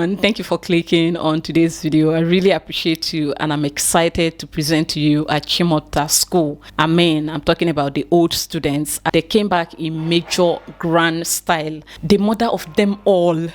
everyone, thank you for clicking on today's video. I really appreciate you, and I'm excited to present to you Achimota School. Amen. I'm talking about the old students. They came back in major grand style, the mother of them all.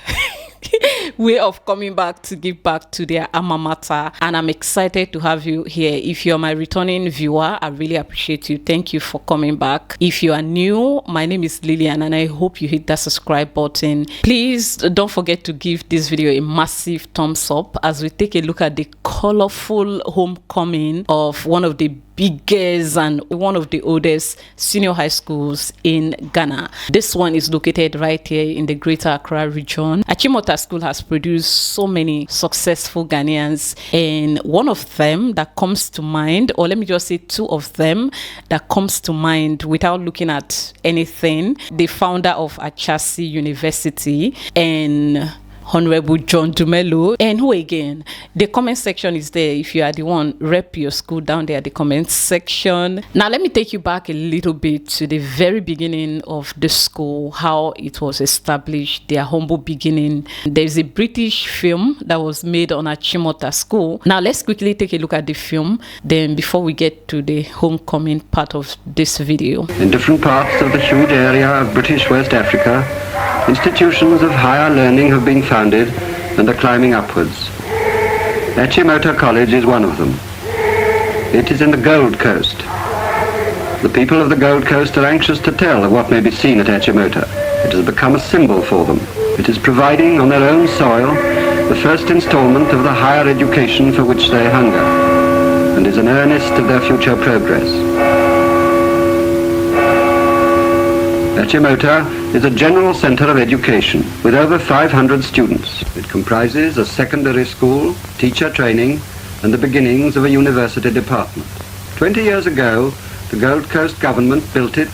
Way of coming back to give back to their alma mater, and I'm excited to have you here. If you're my returning viewer, I really appreciate you. Thank you for coming back. If you are new, my name is Lillian, and I hope you hit that subscribe button. Please don't forget to give this video a massive thumbs up as we take a look at the colorful homecoming of one of the biggest and one of the oldest senior high schools in Ghana. This one is located right here in the Greater Accra region. Achimota School has produced so many successful Ghanaians, and one of them that comes to mind, or let me just say two of them that comes to mind without looking at anything, the founder of Achasi University and Honorable John Dumelo. And who again? The comment section is there. If you are the one, rep your school down there at the comment section. Now let me take you back a little bit to the very beginning of the school, how it was established, their humble beginning. There's a British film that was made on Achimota School. Now let's quickly take a look at the film, then before we get to the homecoming part of this video. In different parts of the huge area of British West Africa, institutions of higher learning have been founded and are climbing upwards. Achimota College is one of them. It is in the Gold Coast. The people of the Gold Coast are anxious to tell of what may be seen at Achimota. It has become a symbol for them. It is providing on their own soil the first installment of the higher education for which they hunger, and is an earnest of their future progress. Achimota is a general center of education with over 500 students. It comprises a secondary school, teacher training, and the beginnings of a university department. 20 years ago, the Gold Coast government built it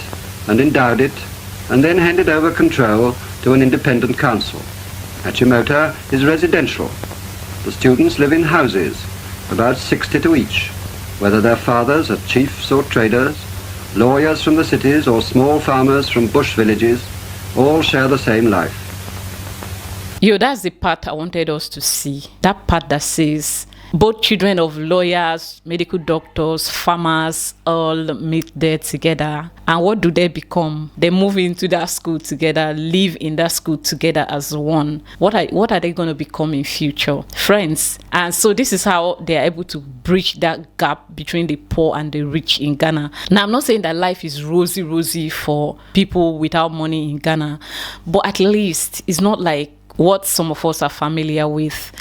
and endowed it, and then handed over control to an independent council. Achimota is residential. The students live in houses, about 60 to each, whether their fathers are chiefs or traders, lawyers from the cities or small farmers from bush villages, all share the same life. That's the part I wanted us to see. That part that says both children of lawyers, medical doctors, farmers all meet there together. And what do they become? They move into that school together, live in that school together as one. What are they going to become in future? Friends. And so this is how they are able to bridge that gap between the poor and the rich in Ghana. Now, I'm not saying that life is rosy for people without money in Ghana, but at least it's not like what some of us are familiar with.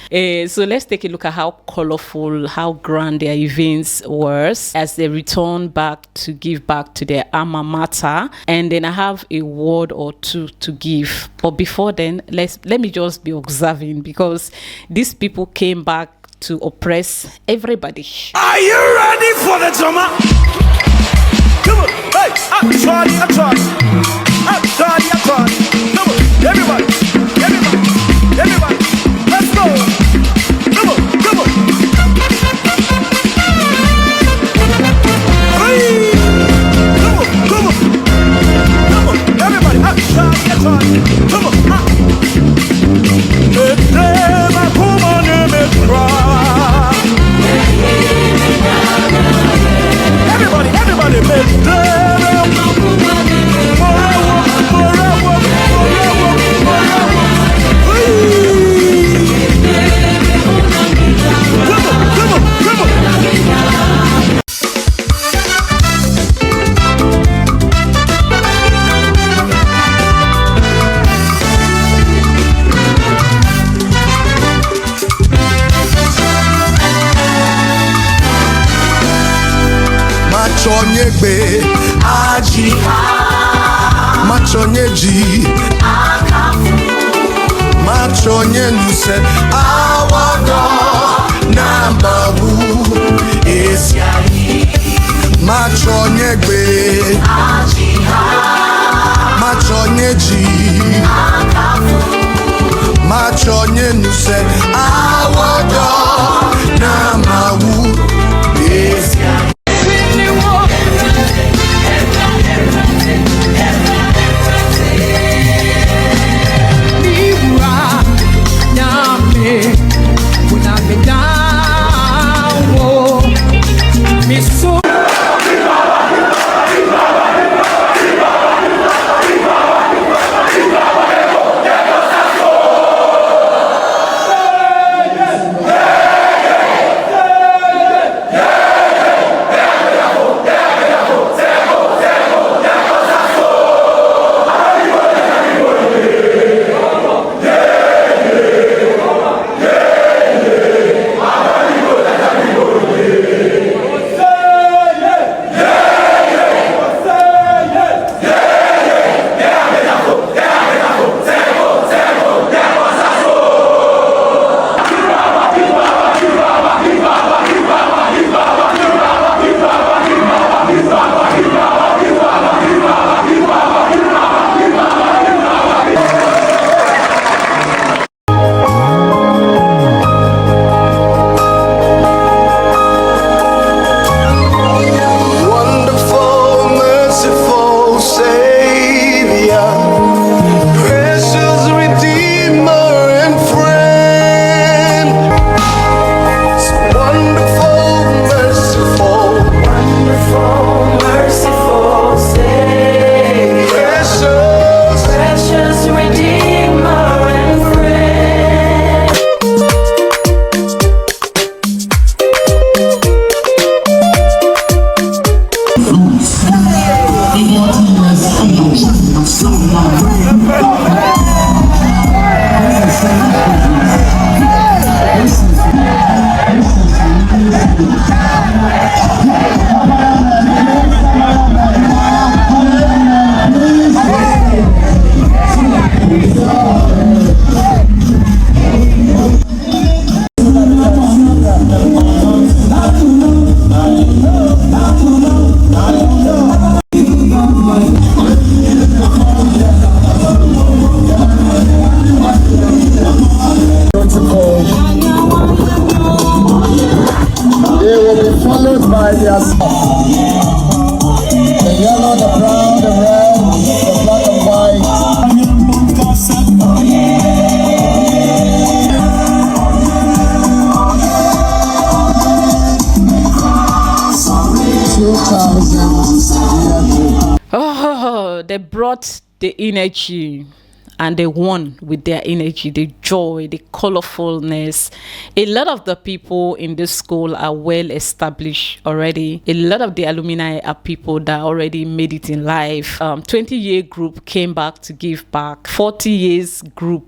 So let's take a look at how colorful, how grand their events were as they return back to give back to their alma mater. And then I have a word or two to give. But before then, let me just be observing, because these people came back to oppress everybody. Are you ready for the drama? Come on, hey, I'm trying. Come on, everybody, let's go. Come on. Hey, come on, everybody, I'm trying. Come on, everybody, Machonyegbe Ajiha Machonyeji Akafu Machonyenuse Awado Nambawu Esiayi Machonyegbe Ajiha Machonyeji Akafu Machonyenuse Awado Nambawu Esiayi. They will be followed by their song. The yellow, the brown, the red, the black and white. 2000. Oh, they brought the energy and they won with their energy, the joy, the colorfulness. A lot of the people in this school are well established already. A lot of the alumni are people that already made it in life. 20-year group came back to give back. 40 years ago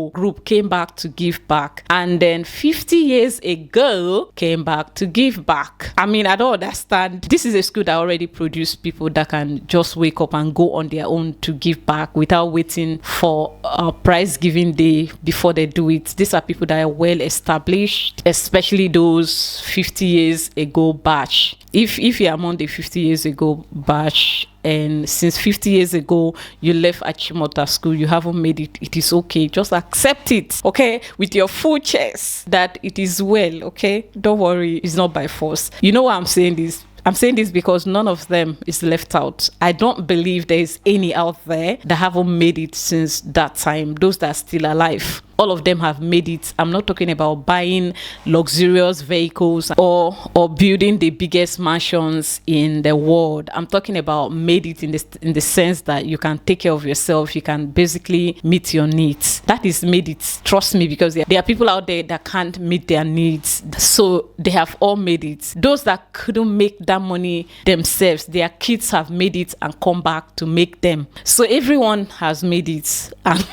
group came back to give back, and then 50 years ago came back to give back. I mean, I don't understand. This is a school that already produced people that can just wake up and go on their own to give back without waiting for a prize giving day before they do it. These are people that are well established, especially those 50 years ago batch. If you're among the 50 years ago batch, and since 50 years ago you left Achimota school, you haven't made it, it is okay. Just accept it, okay, with your full chest that it is well, okay? Don't worry, it's not by force. You know why I'm saying this? I'm saying this because none of them is left out. I don't believe there is any out there that haven't made it since that time. Those that are still alive, all of them have made it. I'm not talking about buying luxurious vehicles or building the biggest mansions in the world. I'm talking about made it in the sense that you can take care of yourself. You can basically meet your needs. That is made it. Trust me, because there are people out there that can't meet their needs. So they have all made it. Those that couldn't make that money themselves, their kids have made it and come back to make them. So everyone has made it. And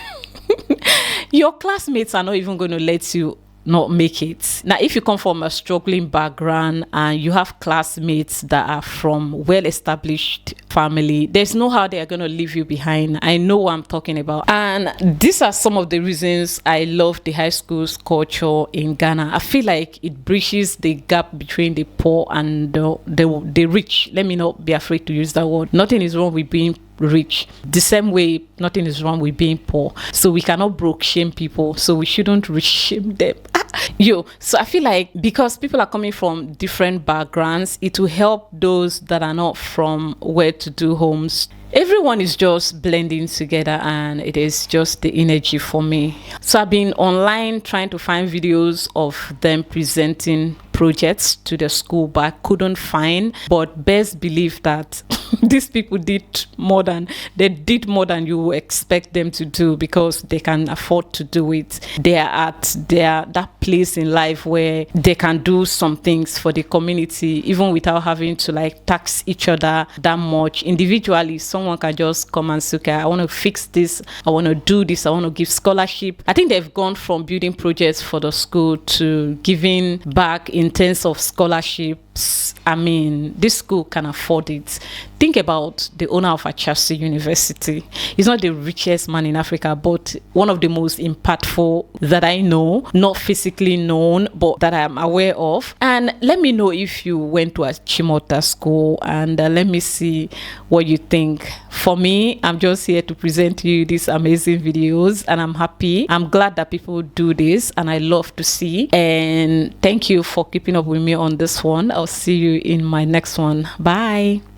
your classmates are not even going to let you not make it. Now, if you come from a struggling background and you have classmates that are from well-established family, there's no how they are going to leave you behind. I know what I'm talking about. And these are some of the reasons I love the high school's culture in Ghana. I feel like it bridges the gap between the poor and the rich. Let me not be afraid to use that word. Nothing is wrong with being rich, the same way nothing is wrong with being poor. So we cannot broke shame people, so we shouldn't rich shame them. So I feel like because people are coming from different backgrounds, it will help those that are not from well-to-do homes. Everyone is just blending together, and it is just the energy for me. So I've been online trying to find videos of them presenting projects to the school, but I couldn't find. But best believe that these people did more than you expect them to do, because they can afford to do it. They are at that place in life where they can do some things for the community, even without having to like tax each other that much. Individually, someone can just come and say, okay, I want to fix this, I want to do this, I want to give scholarship. I think they've gone from building projects for the school to giving back in terms of scholarships. I mean, this school can afford it. Think about the owner of Achimota University. He's not the richest man in Africa, but one of the most impactful that I know, not physically known, but that I am aware of. And let me know if you went to Achimota school, and let me see what you think. For me, I'm just here to present to you these amazing videos, and I'm happy. I'm glad that people do this, and I love to see. And thank you for keeping up with me on this one. I'll see you in my next one. Bye.